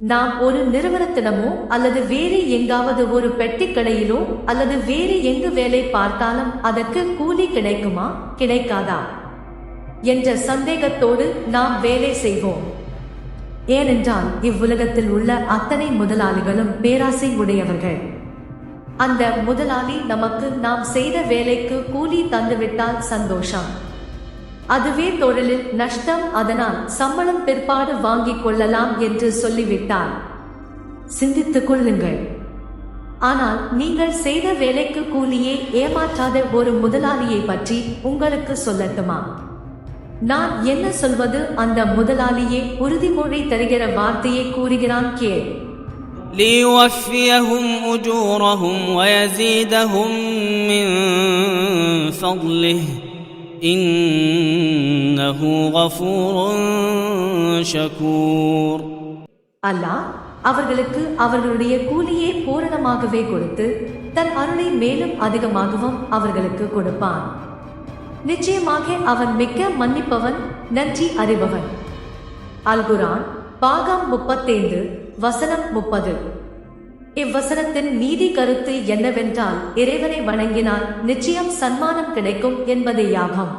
நாம் ஒரு நிறுவனத்திடமோ அல்லது வேறு எங்காவது ஒரு பெட்டிக் கடையிலோ அல்லது வேறு எங்கு வேலை பார்த்தாலும் அதற்கு கூலி கிடைக்குமா கிடைக்காதா என்ற சந்தேகத்தோடு நாம் வேலை செய்வோம். ஏனென்றால் இவ்வுலகத்தில் உள்ள அத்தனை முதலாளிகளும் பேராசை உடையவர்கள். அந்த முதலாளி நமக்கு நாம் செய்த வேலைக்கு கூலி தந்துவிட்டால் சந்தோஷம், அதுவே தொழிலில் நஷ்டம், அதனால் சம்பளம் பிற்பாடு வாங்கிக் கொள்ளலாம் என்று சொல்லிவிட்டார். சிந்தித்துக் கொள்ளுங்கள். ஆனால் நீங்கள் செய்த வேலைக்கு கூலியே ஏமாற்றாத ஒரு முதலாளியை பற்றி உங்களுக்கு சொல்லட்டுமா? நான் என்ன சொல்வது? அந்த முதலாளியே உறுதிமொழி தருகிற வார்த்தையை கூறுகிறான் கேள். ليوفيهم أجورهم ويزيدهم من فضله إنه غفور شكور. அல்லாஹ் அவர்களுக்கு அவர்களுடைய கூலியை பூரணமாகவே கொடுத்து தன் அருளை மேலும் அதிகமாகவும் அவர்களுக்கு கொடுப்பான். நிச்சயமாக அவன் மிக்க மன்னிப்பவன், நன்றி அறிபவன். அல்-குர்ஆன் பாகம் 35 வசனம் 30. இவ்வசனத்தின் நீதி கருத்து என்னவென்றால், இறைவனை வணங்கினால் நிச்சயம் சன்மானம் கிடைக்கும் என்பதேயாகும்.